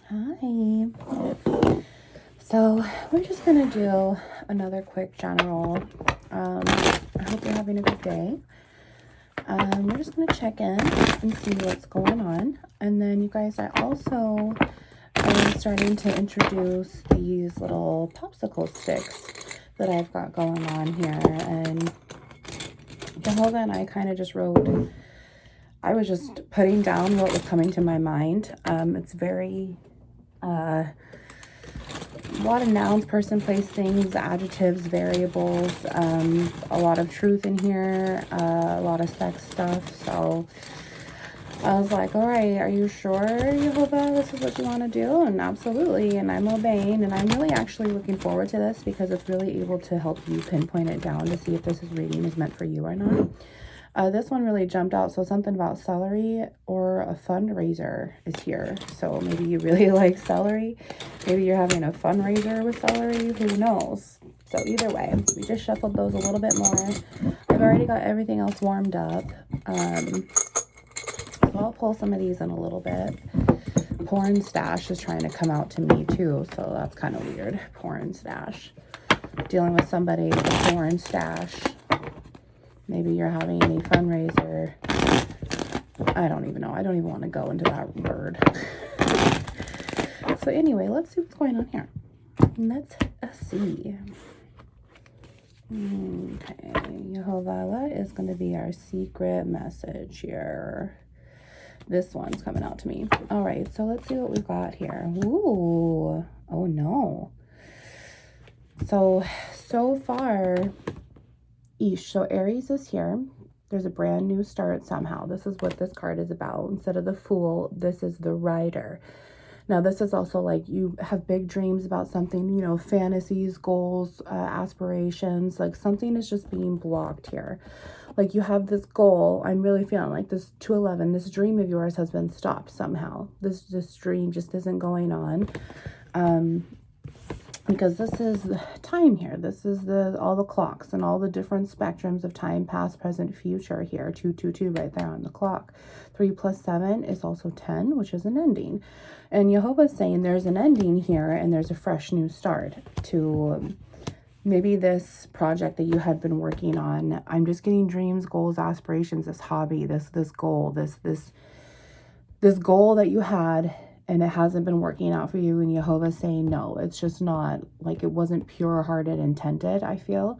Hi. So we're just gonna do another quick general. I hope you're having a good day. We're just gonna check in and see what's going on, and then you guys, I also am starting to introduce these little popsicle sticks that I've got going on here. And Jehovah and I kind of just wrote. I was just putting down what was coming to my mind. It's very a lot of nouns, person, place, things, adjectives, variables, a lot of truth in here, a lot of sex stuff. So I was like, all right, are you sure, Jehovah, this is what you want to do? And absolutely. And I'm obeying. And I'm really actually looking forward to this because it's really able to help you pinpoint it down to see if this reading is meant for you or not. This one really jumped out. So something about celery or a fundraiser is here. So maybe you really like celery. Maybe you're having a fundraiser with celery. Who knows? So either way, we just shuffled those a little bit more. I've already got everything else warmed up. So I'll pull some of these in a little bit. Porn stash is trying to come out to me too. So that's kind of weird. Porn stash. Dealing with somebody with a porn stash. Maybe you're having a fundraiser. I don't even know. I don't even want to go into that word. So anyway, let's see what's going on here. Let's see. Okay, Jehovah, what is going to be our secret message here? This one's coming out to me. All right, so let's see what we've got here. Ooh, oh no. So far... Eesh. So Aries is here. There's a brand new start somehow. This is what this card is about. Instead of the Fool, this is the Rider. Now, this is also like you have big dreams about something, you know, fantasies, goals, aspirations. Like something is just being blocked here. Like you have this goal. I'm really feeling like this 211, this dream of yours has been stopped somehow. This dream just isn't going on. Because this is the time here. This is all the clocks and all the different spectrums of time, past, present, future here. 222 right there on the clock. 3 plus 7 is also 10, which is an ending. And Jehovah's saying there's an ending here and there's a fresh new start to maybe this project that you had been working on. I'm just getting dreams, goals, aspirations, this hobby, this goal, this goal that you had, and it hasn't been working out for you, and Jehovah's saying no, it's just not, like it wasn't pure-hearted intended, I feel.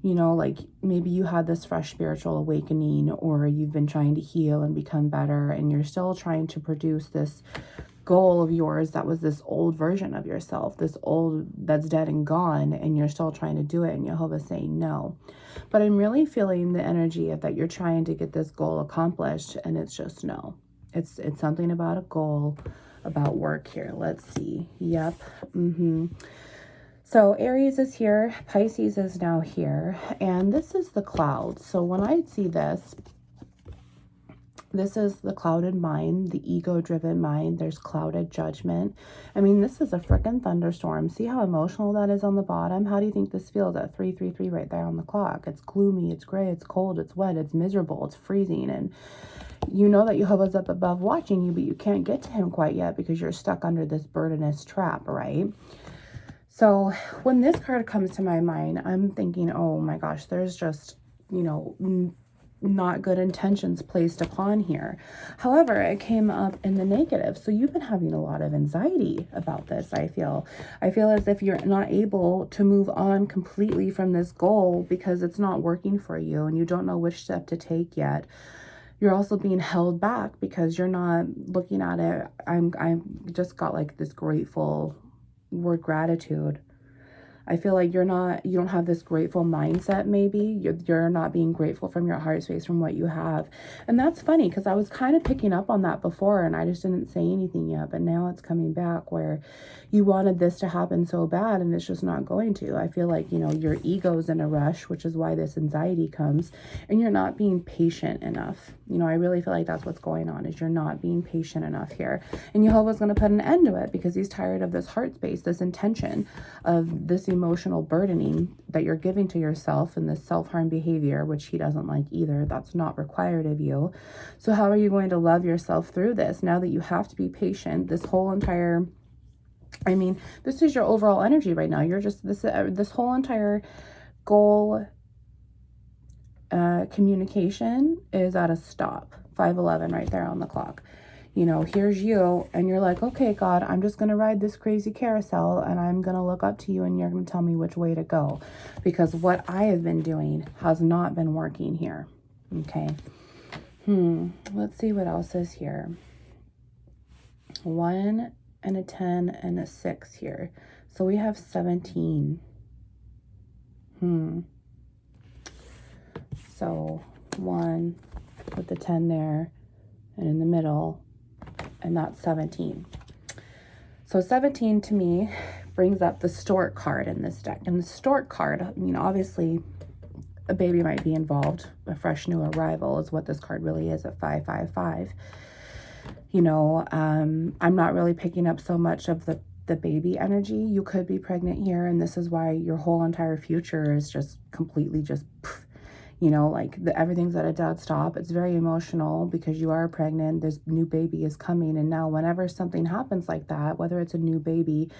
You know, like maybe you had this fresh spiritual awakening, or you've been trying to heal and become better, and you're still trying to produce this goal of yours that was this old version of yourself, this old that's dead and gone, and you're still trying to do it, and Jehovah's saying no. But I'm really feeling the energy of that you're trying to get this goal accomplished, and it's just no. It's something about a goal, about work here. Let's see. Yep. So Aries is here. Pisces is now here. And this is the clouds. So when I see this, this is the clouded mind, the ego-driven mind. There's clouded judgment. I mean, this is a freaking thunderstorm. See how emotional that is on the bottom? How do you think this feels at 333 right there on the clock? It's gloomy, it's gray, it's cold, it's wet, it's miserable, it's freezing. And you know that Jehovah's up above watching you, but you can't get to him quite yet because you're stuck under this burdenous trap, right? So when this card comes to my mind, I'm thinking, oh my gosh, there's just, you know, not good intentions placed upon here. However, it came up in the negative. So you've been having a lot of anxiety about this, I feel. I feel as if you're not able to move on completely from this goal because it's not working for you and you don't know which step to take yet. You're also being held back because you're not looking at it. I'm just got like this grateful word, gratitude. I feel like you don't have this grateful mindset. Maybe you're not being grateful from your heart space from what you have. And that's funny because I was kind of picking up on that before and I just didn't say anything yet, but now it's coming back where you wanted this to happen so bad and it's just not going to. I feel like, you know, your ego's in a rush, which is why this anxiety comes, and you're not being patient enough. You know, I really feel like that's what's going on, is you're not being patient enough here. And Jehovah's going to put an end to it because he's tired of this heart space, this intention of this emotional burdening that you're giving to yourself and this self-harm behavior, which he doesn't like either. That's not required of you. So how are you going to love yourself through this now that you have to be patient? This whole entire, I mean, this is your overall energy right now. You're just, this whole entire goal communication is at a stop. 5:11 right there on the clock. You know, here's you and you're like, okay, God, I'm just going to ride this crazy carousel and I'm going to look up to you and you're going to tell me which way to go, because what I have been doing has not been working here. Okay. Let's see what else is here. 1 and a 10 and a 6 here. So we have 17. So 1 with the 10 there and in the middle, and that's 17. So 17 to me brings up the stork card in this deck. And the stork card, I mean, obviously a baby might be involved. A fresh new arrival is what this card really is at 555. You know, I'm not really picking up so much of the baby energy. You could be pregnant here, and this is why your whole entire future is just completely just, you know, like everything's at a dead stop. It's very emotional because you are pregnant. This new baby is coming. And now whenever something happens like that, whether it's a new baby,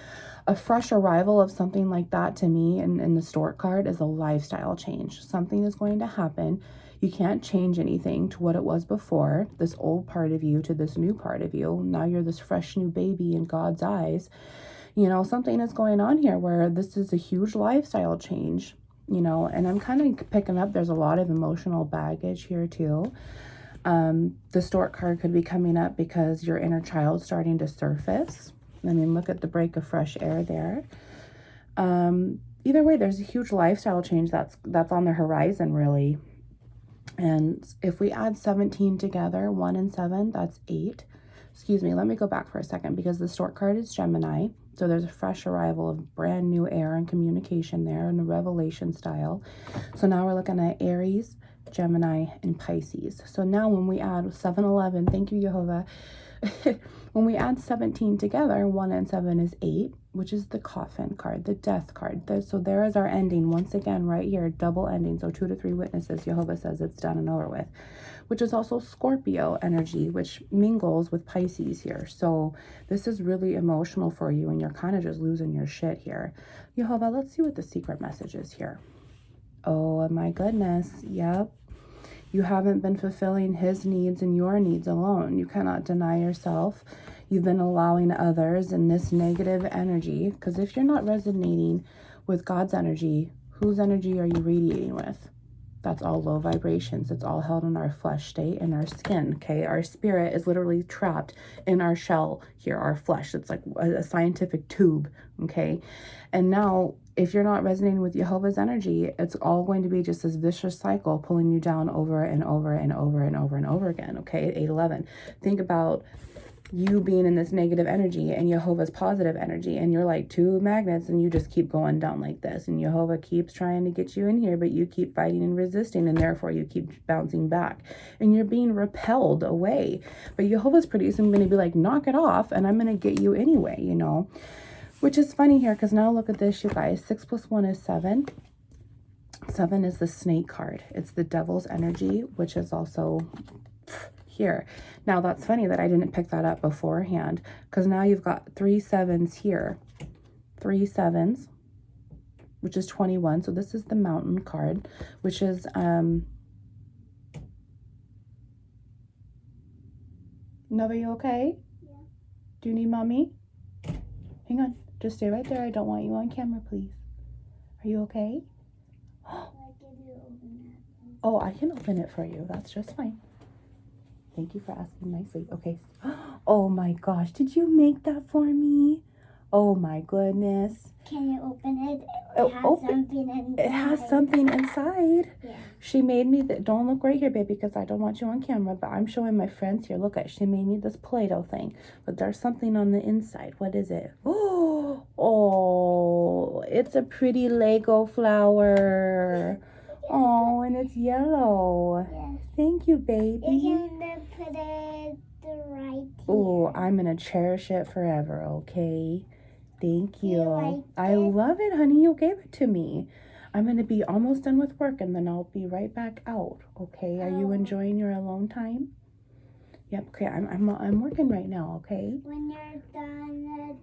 a fresh arrival of something like that to me in the stork card is a lifestyle change. Something is going to happen. You can't change anything to what it was before, this old part of you to this new part of you. Now you're this fresh new baby in God's eyes. You know, something is going on here where this is a huge lifestyle change, you know, and I'm kind of picking up there's a lot of emotional baggage here too. The stork card could be coming up because your inner child's starting to surface. I mean, look at the break of fresh air there. Either way, there's a huge lifestyle change that's on the horizon, really. And if we add 17 together, 1 and 7, that's 8. Excuse me, let me go back for a second because the stork card is Gemini. So there's a fresh arrival of brand new air and communication there in the revelation style. So now we're looking at Aries, Gemini, and Pisces. So now when we add 7-11, thank you, Jehovah. When we add 17 together, 1 and 7 is 8, which is the coffin card, the death card. So there is our ending once again right here, double ending. So 2 to 3 witnesses, Jehovah says it's done and over with, which is also Scorpio energy, which mingles with Pisces here. So this is really emotional for you and you're kind of just losing your shit here. Jehovah, let's see what the secret message is here. Oh my goodness. Yep. You haven't been fulfilling his needs and your needs alone. You cannot deny yourself. You've been allowing others in this negative energy, because if you're not resonating with God's energy, whose energy are you radiating with? That's all low vibrations. It's all held in our flesh state and our skin, okay? Our spirit is literally trapped in our shell here, our flesh. It's like a scientific tube, okay? And now, if you're not resonating with Jehovah's energy, it's all going to be just this vicious cycle pulling you down over and over and over and over and over again, okay? 8-11. Think about you being in this negative energy and Jehovah's positive energy, and you're like two magnets and you just keep going down like this, and Jehovah keeps trying to get you in here, but you keep fighting and resisting, and therefore you keep bouncing back and you're being repelled away. But Jehovah's pretty soon going to be like, knock it off and I'm going to get you anyway, you know, which is funny here because now look at this, you guys. 6 + 1 is 7. 7 is the snake card. It's the devil's energy, which is also here. Now that's funny that I didn't pick that up beforehand, because now you've got 3 7s here. 3 7s, which is 21. So this is the mountain card, which is Nova, you okay? Yeah. Do you need mommy? Hang on. Just stay right there. I don't want you on camera, please. Are you okay? Oh, I can open it for you. That's just fine. Thank you for asking nicely. Okay. Oh my gosh. Did you make that for me? Oh my goodness. Can you open it? It has something inside. It has something inside. Yeah. She made me that. Don't look right here, baby, because I don't want you on camera. But I'm showing my friends here. Look at. She made me this Play-Doh thing, but there's something on the inside. What is it? Oh, it's a pretty Lego flower. Oh, and it's yellow. Yes. Thank you, baby. You can put it right here. Oh, I'm going to cherish it forever, okay? Thank you. like I it? love it, honey. You gave it to me. I'm going to be almost done with work, and then I'll be right back out, okay? Are you Oh. enjoying your alone time? Yep, okay. I'm working right now, okay? When you're done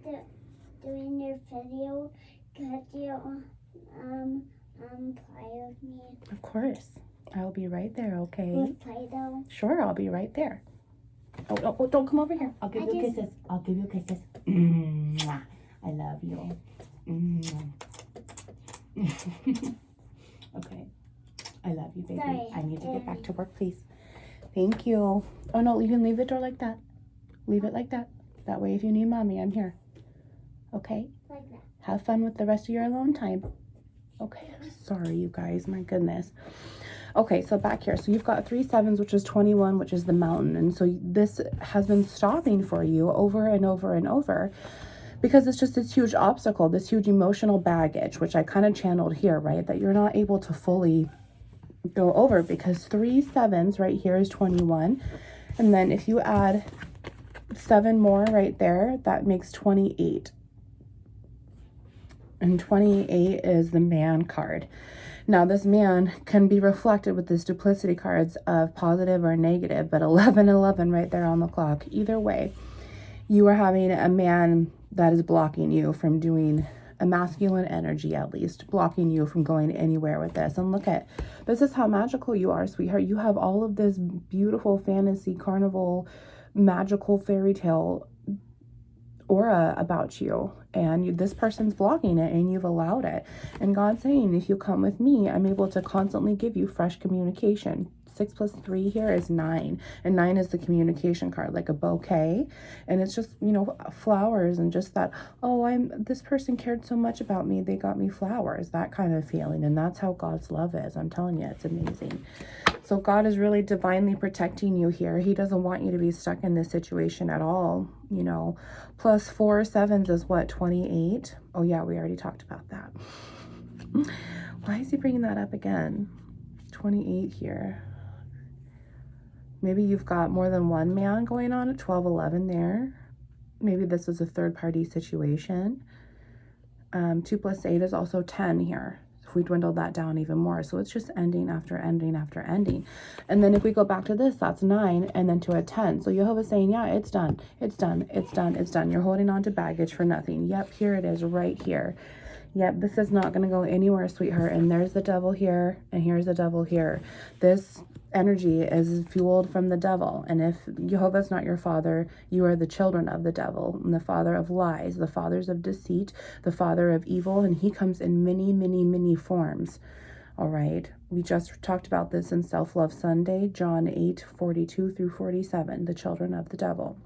doing your video, could you play with me Of course. I'll be right there, okay? with Play-Doh? Sure, I'll be right there. Oh, don't come over here. I'll give you kisses. I'll give you kisses. Mwah. I love you. Mwah. Okay. I love you, baby. Sorry, I need to get back to work, please. Thank you. Oh, no, you can leave the door like that. Leave it like that. That way, if you need mommy, I'm here. Okay? Like that. Have fun with the rest of your alone time. Okay. Sorry, you guys. My goodness. Okay, so back here. So you've got 3 7s, which is 21, which is the mountain. And so this has been stopping for you over and over and over because it's just this huge obstacle, this huge emotional baggage, which I kind of channeled here, right? That you're not able to fully go over because 3 7s right here is 21. And then if you add 7 more right there, that makes 28. And 28 is the man card. Now, this man can be reflected with this duplicity cards of positive or negative, but 11 right there on the clock. Either way, you are having a man that is blocking you from doing a masculine energy, at least, blocking you from going anywhere with this. And look at, this is how magical you are, sweetheart. You have all of this beautiful fantasy, carnival, magical fairy tale aura about you, and this person's blocking it, and you've allowed it. And God's saying, if you come with me, I'm able to constantly give you fresh communication. 6 plus 3 here is 9, and 9 is the communication card, like a bouquet. And it's just, you know, flowers, and just that, oh, this person cared so much about me, they got me flowers, that kind of feeling. And that's how God's love is. I'm telling you, it's amazing. So God is really divinely protecting you here. He doesn't want you to be stuck in this situation at all, you know. Plus 4 7s is what, 28? Oh yeah, we already talked about that. Why is he bringing that up again? 28 here. Maybe you've got more than one man going on at 12 11 there. Maybe this is a third party situation. 2 plus 8 is also 10 here. If we dwindle that down even more. So it's just ending after ending after ending. And then if we go back to this, that's 9 and then to a 10. So Jehovah's saying, yeah, it's done. It's done. It's done. It's done. You're holding on to baggage for nothing. Yep, here it is right here. Yep, this is not going to go anywhere, sweetheart. And there's the devil here, and here's the devil here. This energy is fueled from the devil. And if Jehovah's not your father, you are the children of the devil, and the father of lies, the fathers of deceit, the father of evil, and he comes in many, many, many forms. All right. We just talked about this in Self-Love Sunday, John 8:42 through 47, the children of the devil.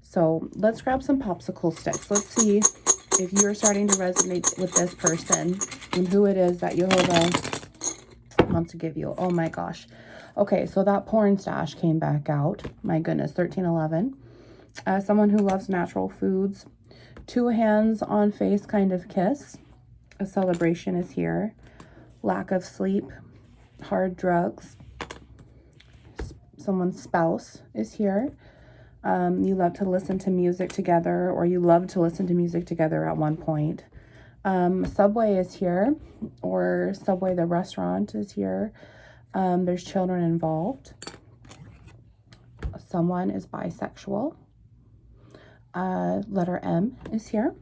So let's grab some popsicle sticks. Let's see if you're starting to resonate with this person and who it is that Jehovah wants to give you. Oh my gosh. Okay, so that porn stash came back out. My goodness, 1311. Someone who loves natural foods. 2 hands on face kind of kiss. A celebration is here. Lack of sleep. Hard drugs. Someone's spouse is here. You love to listen to music together, or you love to listen to music together at one point. Subway is here, or Subway the restaurant is here. There's children involved. Someone is bisexual. Letter M is here.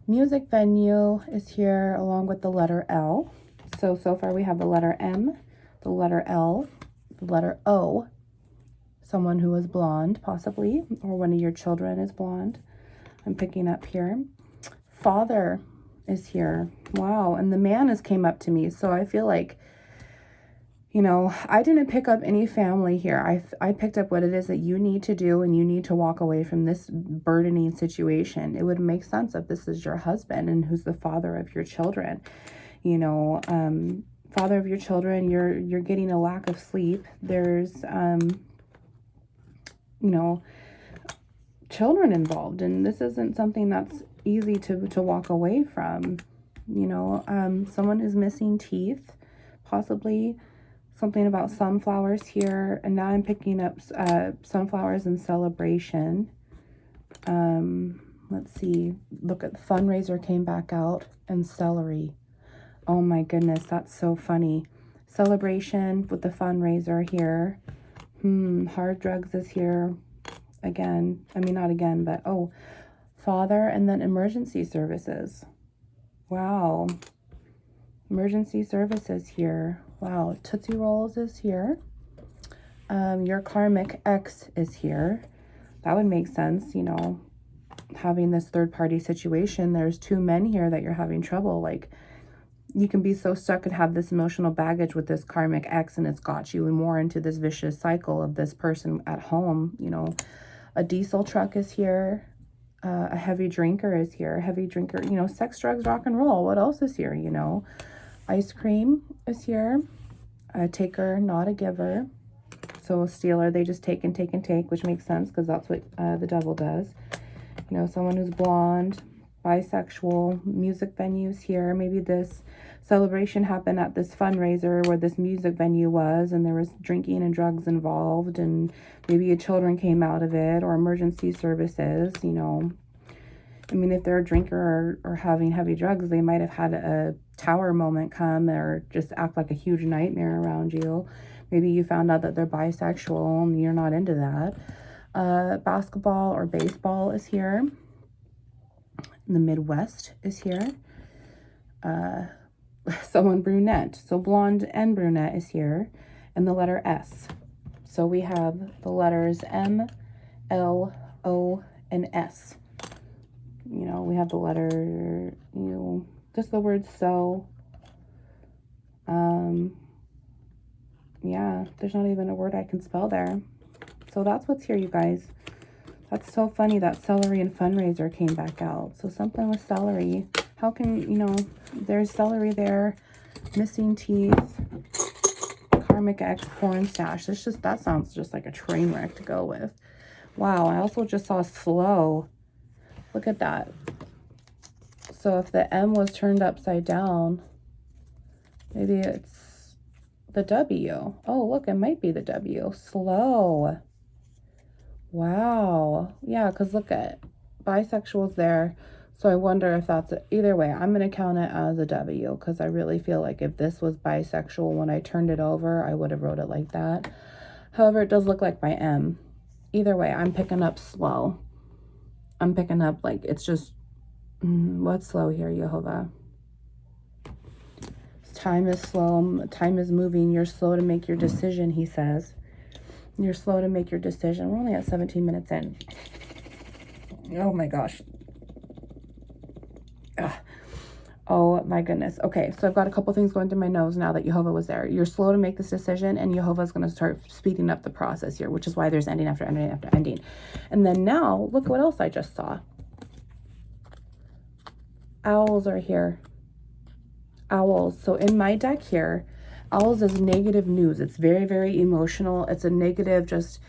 Music venue is here along with the letter L. So far we have the letter M, the letter L, the letter O. Someone who is blonde, possibly, or one of your children is blonde. I'm picking up here. Father is here. Wow. And the man has came up to me. So I feel like, you know, I didn't pick up any family here. I picked up what it is that you need to do, and you need to walk away from this burdening situation. It would make sense if this is your husband and who's the father of your children. You know, father of your children, you're getting a lack of sleep. There's, you know, children involved, and this isn't something that's easy to walk away from. you know, someone who's missing teeth, possibly something about sunflowers here. And now I'm picking up sunflowers and celebration. Let's see, look at the fundraiser came back out, and celery. Oh my goodness, that's so funny. Celebration with the fundraiser here. Hard drugs is here again. I mean, not again, but oh, father, and then emergency services. Wow. Emergency services here. Wow. Tootsie Rolls is here. Your karmic ex is here. That would make sense, you know, having this third party situation. There's two men here that you're having trouble. Like, you can be so stuck and have this emotional baggage with this karmic ex, and it's got you more into this vicious cycle of this person at home. You know, a diesel truck is here. A heavy drinker is here. A heavy drinker, you know, sex, drugs, rock and roll. What else is here, you know? Ice cream is here. A taker, not a giver. So a stealer, they just take and take and take, which makes sense because that's what the devil does. You know, someone who's blonde, bisexual, music venues here. Maybe this celebration happened at this fundraiser where this music venue was, and there was drinking and drugs involved, and maybe children came out of it, or emergency services, you know. I mean, if they're a drinker or having heavy drugs, they might have had a tower moment come or just act like a huge nightmare around you. Maybe you found out that they're bisexual and you're not into that. Basketball or baseball is here. The Midwest is here. Someone brunette. So blonde and brunette is here. And the letter S. So we have the letters M, L, O, and S. You know, we have the letter, you know, just the word so. Yeah, there's not even a word I can spell there. So that's what's here, you guys. That's so funny that celery and fundraiser came back out. So something with celery. How can, you know, there's celery there, missing teeth, karmic ex, porn stash. It's just, that sounds just like a train wreck to go with. Wow, I also just saw slow. Look at that. So if the M was turned upside down, maybe it's the W. Oh, look, it might be the W. Slow. Wow. Yeah, because look at bisexuals there. So I wonder if that's either way. I'm going to count it as a W because I really feel like if this was bisexual, when I turned it over, I would have wrote it like that. However, it does look like my M. Either way, I'm picking up slow. I'm picking up like it's just, what's slow here, Jehovah? Time is slow. Time is moving. You're slow to make your decision, he says. You're slow to make your decision. We're only at 17 minutes in. Oh my gosh. Ugh. Oh my goodness. Okay, so I've got a couple things going through my nose now that Jehovah was there. You're slow to make this decision, and Jehovah's going to start speeding up the process here, which is why there's ending after ending after ending. And then now, look what else I just saw. Owls are here. Owls. So in my deck here, owls is negative news. It's very, very emotional. It's a negative, just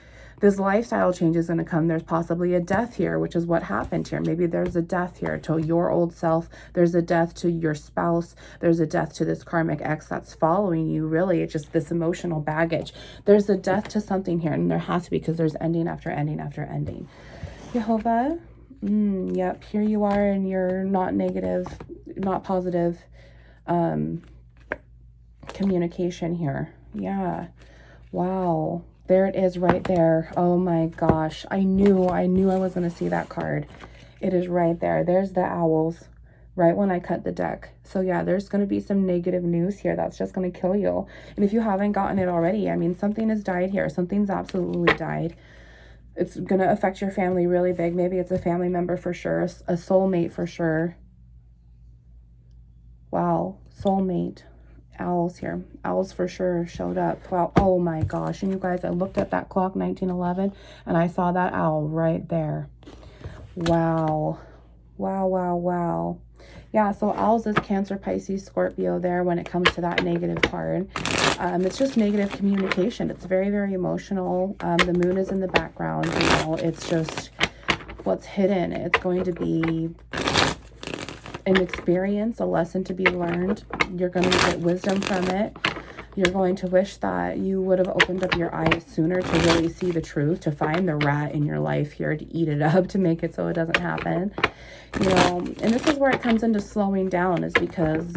this lifestyle change is going to come. There's possibly a death here, which is what happened here. Maybe there's a death here to your old self. There's a death to your spouse. There's a death to this karmic ex that's following you. Really, it's just this emotional baggage. There's a death to something here, and there has to be because there's ending after ending after ending. Jehovah, yep, here you are, and you're not negative, not positive. Communication here. Yeah. Wow. There it is right there. Oh my gosh. I knew I was going to see that card. It is right there. There's the owls right when I cut the deck. So yeah, there's going to be some negative news here. That's just going to kill you. And if you haven't gotten it already, I mean, something has died here. Something's absolutely died. It's going to affect your family really big. Maybe it's a family member for sure. A soulmate for sure. Wow. Soulmate. Owls here. Owls for sure showed up. Wow. Oh my gosh. And you guys, I looked at that clock, 1911, and I saw that owl right there. Wow. Wow, wow, wow. Yeah, so owls is Cancer, Pisces, Scorpio there when it comes to that negative card. It's just negative communication. It's very, very emotional. The moon is in the background. You know, it's just what's hidden. It's going to be an experience, a lesson to be learned. You're going to get wisdom from it. You're going to wish that you would have opened up your eyes sooner to really see the truth, to find the rat in your life here, to eat it up, to make it so it doesn't happen. You know, and this is where it comes into slowing down, is because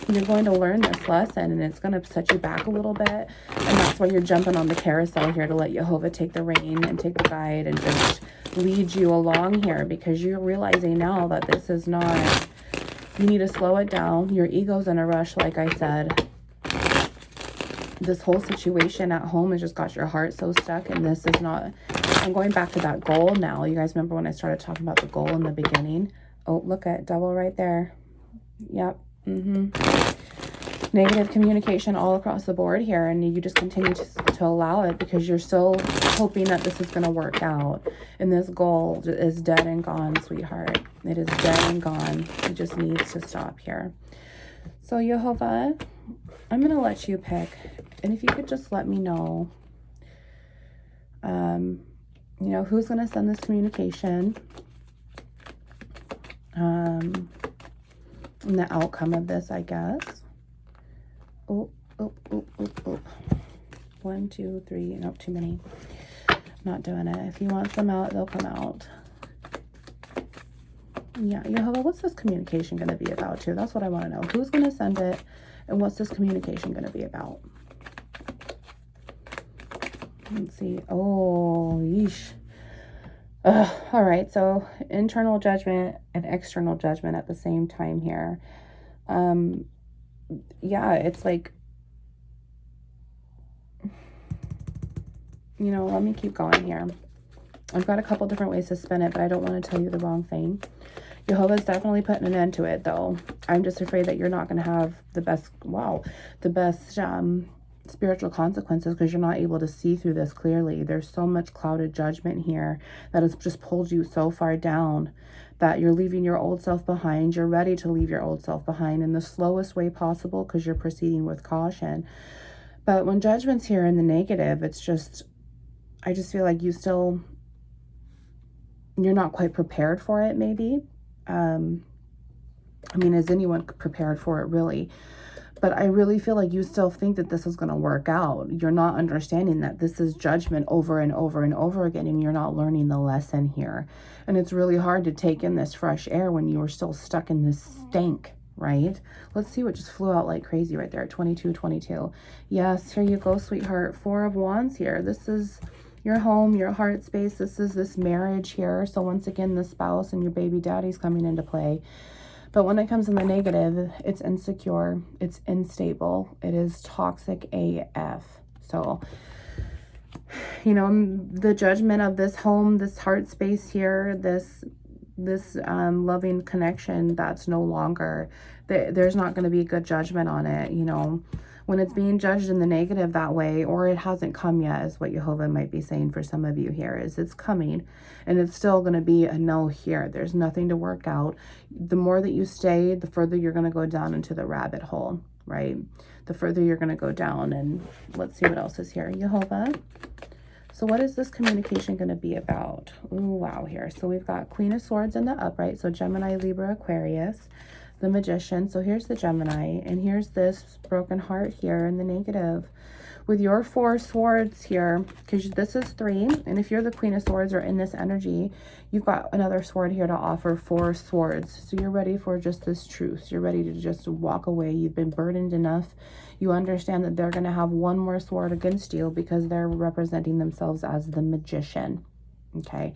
you're going to learn this lesson and it's going to set you back a little bit. And that's why you're jumping on the carousel here, to let Jehovah take the reign and take the guide and just lead you along here, because you're realizing now that this is not, you need to slow it down. Your ego's in a rush, like I said. This whole situation at home has just got your heart so stuck, and this is not, I'm going back to that goal now. You guys remember when I started talking about the goal in the beginning? Oh, look at double right there. Yep. Negative communication all across the board here, and you just continue to allow it because you're still hoping that this is going to work out. And this goal is dead and gone, sweetheart. It is dead and gone. It just needs to stop here. So Jehovah, I'm going to let you pick. And if you could just let me know, you know, who's going to send this communication, and the outcome of this, I guess. Oh. 1, 2, 3. Nope, too many. Not doing it. If he wants them out, they'll come out. Yeah, Jehovah, what's this communication going to be about too? That's what I want to know. Who's going to send it, and what's this communication going to be about? Let's see. Oh, yeesh. All right, so internal judgment and external judgment at the same time here. Yeah, it's like, you know, let me keep going here. I've got a couple different ways to spin it, but I don't want to tell you the wrong thing. Jehovah's definitely putting an end to it, though. I'm just afraid that you're not going to have the best, spiritual consequences, because you're not able to see through this clearly. There's so much clouded judgment here that has just pulled you so far down that you're leaving your old self behind. You're ready to leave your old self behind in the slowest way possible, because you're proceeding with caution. But when judgment's here in the negative, it's just, I just feel like you're not quite prepared for it, maybe. I mean, is anyone prepared for it, really? But I really feel like you still think that this is going to work out. You're not understanding that this is judgment over and over and over again, and you're not learning the lesson here. And it's really hard to take in this fresh air when you are still stuck in this stank, right? Let's see what just flew out like crazy right there. 22. Yes, here you go, sweetheart. 4 of Wands here. This is your home, your heart space. This is this marriage here. So once again, the spouse and your baby daddy's coming into play. But when it comes in the negative, it's insecure, it's unstable, it is toxic AF. So, you know, the judgment of this home, this heart space here, this loving connection, that's no longer, there's not going to be a good judgment on it, you know. When it's being judged in the negative that way, or it hasn't come yet, is what Jehovah might be saying for some of you here, is it's coming, and it's still going to be a no here. There's nothing to work out. The more that you stay, the further you're going to go down into the rabbit hole, right? The further you're going to go down. And let's see what else is here. Jehovah. So what is this communication going to be about? Ooh, wow, here. So we've got Queen of Swords in the upright. So Gemini, Libra, Aquarius. The Magician. So here's the Gemini, and here's this broken heart here in the negative. With your 4 swords here, because this is 3, and if you're the Queen of Swords or in this energy, you've got another sword here to offer, 4 swords. So you're ready for just this truce. You're ready to just walk away. You've been burdened enough. You understand that they're going to have one more sword against you because they're representing themselves as the Magician. Okay,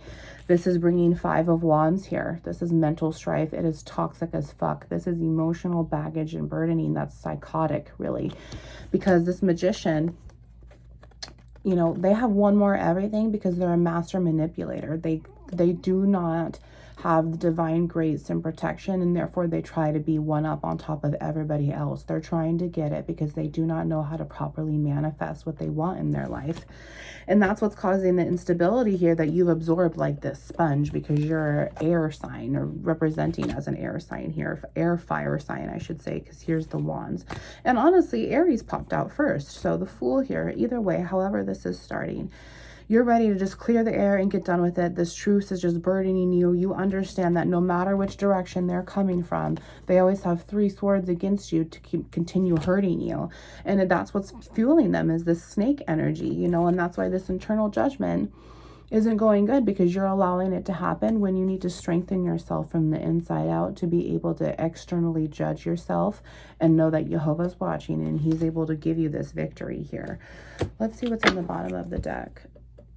this is bringing 5 of Wands here. This is mental strife. It is toxic as fuck. This is emotional baggage and burdening. That's psychotic, really, because this Magician, you know, they have one more everything because they're a master manipulator. They do not have the divine grace and protection, and therefore they try to be one up on top of everybody else. They're trying to get it because they do not know how to properly manifest what they want in their life. And that's what's causing the instability here that you've absorbed like this sponge, because you're an air sign, or representing as an air sign here, air fire sign, I should say, because here's the Wands. And honestly, Aries popped out first. So the Fool here, either way, however this is starting, You're ready to just clear the air and get done with it. This truth is just burdening you. You understand that no matter which direction they're coming from, they always have 3 swords against you to continue hurting you. And that's what's fueling them, is this snake energy, you know, and that's why this internal judgment isn't going good, because you're allowing it to happen when you need to strengthen yourself from the inside out to be able to externally judge yourself and know that Jehovah's watching and he's able to give you this victory here. Let's see what's on the bottom of the deck.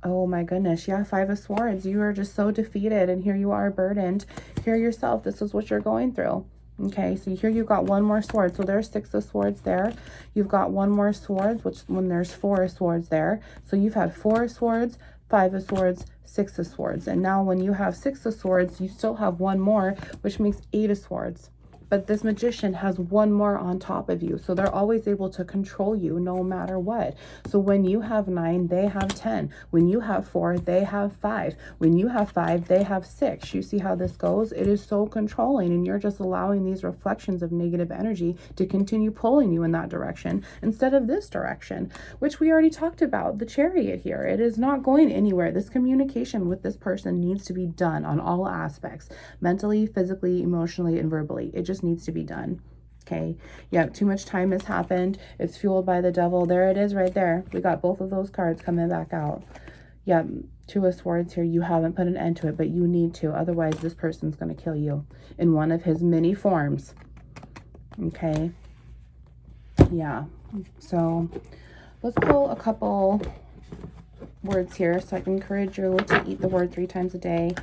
Oh my goodness. Yeah, 5 of Swords. You are just so defeated, and here you are burdened. Hear yourself. This is what you're going through. Okay, so here you've got 1 more sword. So there's 6 of Swords there. You've got 1 more sword, which when there's 4 of Swords there. So you've had 4 of Swords, 5 of Swords, 6 of Swords. And now when you have 6 of Swords, you still have 1 more, which makes 8 of Swords. But this magician has 1 more on top of you. So they're always able to control you no matter what. So when you have 9, they have 10. When you have 4, they have 5. When you have 5, they have 6. You see how this goes? It is so controlling, and you're just allowing these reflections of negative energy to continue pulling you in that direction instead of this direction, which we already talked about, the Chariot here. It is not going anywhere. This communication with this person needs to be done on all aspects, mentally, physically, emotionally, and verbally. It just needs to be done. Okay. Yep. Too much time has happened. It's fueled by the devil. There it is right there. We got both of those cards coming back out. Yep. 2 of Swords here. You haven't put an end to it, but you need to. Otherwise, this person's going to kill you in one of his many forms. Okay. Yeah. So let's pull a couple words here so I can encourage you to eat the word 3 times a day.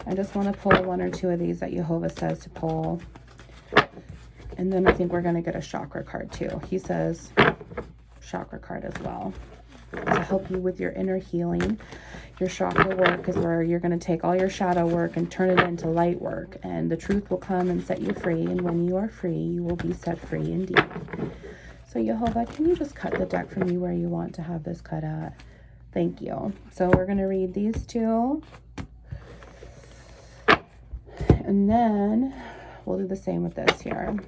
I just want to pull 1 or 2 of these that Jehovah says to pull. And then I think we're going to get a chakra card too. He says chakra card as well to help you with your inner healing. Your chakra work is where you're going to take all your shadow work and turn it into light work. And the truth will come and set you free. And when you are free, you will be set free indeed. So Jehovah, can you just cut the deck for me where you want to have this cut at? Thank you. So we're going to read these 2. And then we'll do the same with this here.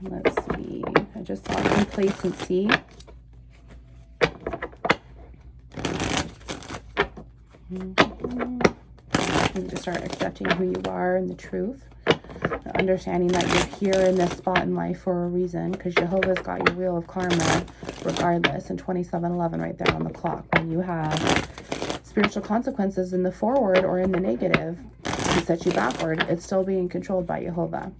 Let's see. I just saw complacency. You need to start accepting who you are and the truth. Understanding that you're here in this spot in life for a reason, because Jehovah's got your wheel of karma regardless. And 2711 right there on the clock. When you have spiritual consequences in the forward or in the negative to set you backward, it's still being controlled by Jehovah.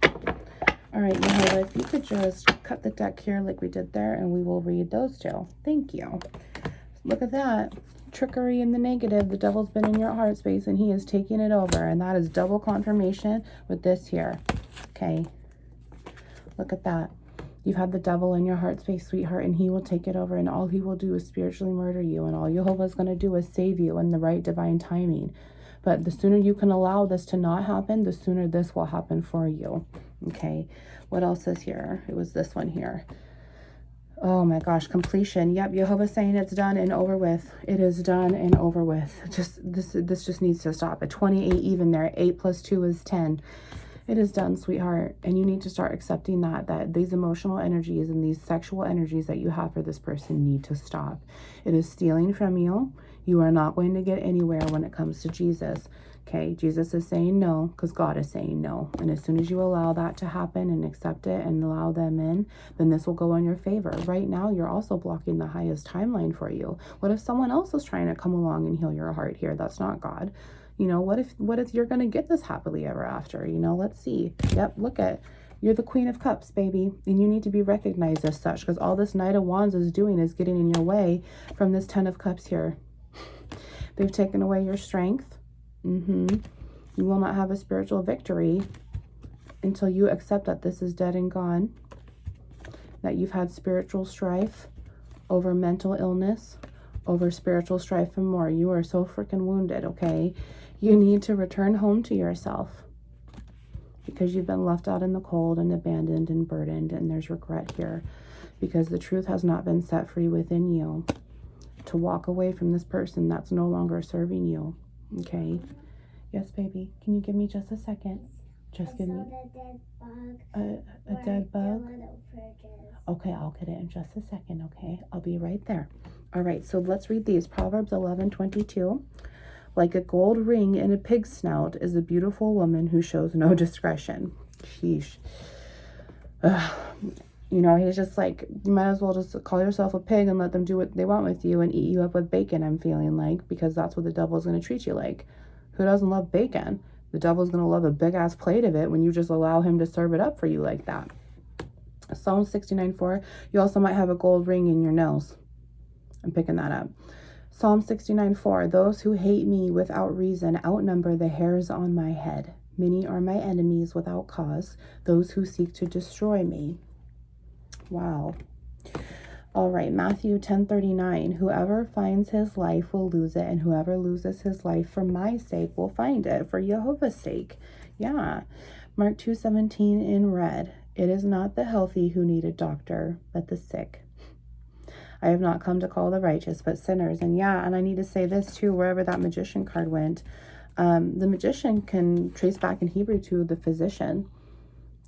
All right, Jehovah, if you could just cut the deck here like we did there, and we will read those 2. Thank you. Look at that. Trickery in the negative. The devil's been in your heart space, and he is taking it over. And that is double confirmation with this here. Okay. Look at that. You've had the devil in your heart space, sweetheart, and he will take it over. And all he will do is spiritually murder you. And all Jehovah's going to do is save you in the right divine timing. But the sooner you can allow this to not happen, the sooner this will happen for you. Okay, what else is here? It was this one here. Oh my gosh, completion. Yep, Jehovah's saying it's done and over with. It is done and over with. This just needs to stop. At 28 even there. 8 plus 2 is 10. It is done, sweetheart. And you need to start accepting that these emotional energies and these sexual energies that you have for this person need to stop. It is stealing from you. You are not going to get anywhere when it comes to Jesus. Okay, Jesus is saying no because God is saying no. And as soon as you allow that to happen and accept it and allow them in, then this will go in your favor. Right now, you're also blocking the highest timeline for you. What if someone else is trying to come along and heal your heart here? That's not God. You know, what if you're going to get this happily ever after? You know, let's see. Yep, look at you're the Queen of Cups, baby. And you need to be recognized as such, because all this Knight of Wands is doing is getting in your way from this 10 of Cups here. They've taken away your strength. You will not have a spiritual victory until you accept that this is dead and gone, that you've had spiritual strife over mental illness, over spiritual strife and more. You are so freaking wounded, okay? You need to return home to yourself because you've been left out in the cold and abandoned and burdened, and there's regret here because the truth has not been set free within you to walk away from this person that's no longer serving you. Okay. Yes, baby. Can you give me just a second? Just give me a dead bug. Okay, I'll get it in just a second. Okay, I'll be right there. All right, so let's read these. Proverbs 11:22. Like a gold ring in a pig's snout is a beautiful woman who shows no discretion. Sheesh. Ugh. You know, he's just like, you might as well just call yourself a pig and let them do what they want with you and eat you up with bacon, I'm feeling like, because that's what the devil's going to treat you like. Who doesn't love bacon? The devil's going to love a big-ass plate of it when you just allow him to serve it up for you like that. Psalm 69:4. You also might have a gold ring in your nose. I'm picking that up. Psalm 69:4. Those who hate me without reason outnumber the hairs on my head. Many are my enemies without cause, those who seek to destroy me. Wow. All right, Matthew 10:39. Whoever finds his life will lose it, and whoever loses his life for my sake will find it, for Jehovah's sake. Yeah. Mark 2:17 in red. It is not the healthy who need a doctor, but the sick. I have not come to call the righteous, but sinners. And yeah, and I need to say this too, wherever that magician card went, the magician can trace back in Hebrew to the physician.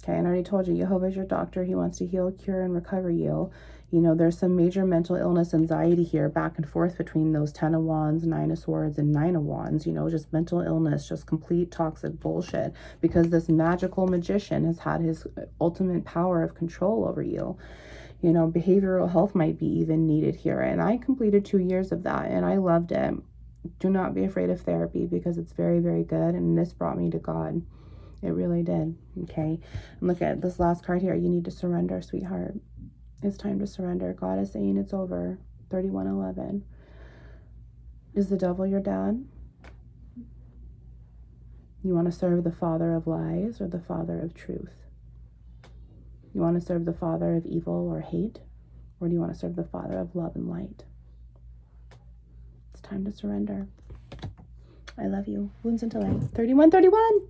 Okay, and I already told you, Jehovah is your doctor. He wants to heal, cure, and recover you. You know, there's some major mental illness, anxiety here, back and forth between those 10 of Wands, 9 of Swords, and 9 of Wands. You know, just mental illness, just complete toxic bullshit. Because this magical magician has had his ultimate power of control over you. You know, behavioral health might be even needed here. And I completed 2 years of that, and I loved it. Do not be afraid of therapy, because it's very, very good. And this brought me to God. It really did. Okay. And look at this last card here. You need to surrender, sweetheart. It's time to surrender. God is saying it's over. 31:11. Is the devil your dad? You want to serve the father of lies or the father of truth? You want to serve the father of evil or hate? Or do you want to serve the father of love and light? It's time to surrender. I love you. Wounds into light. 31:31.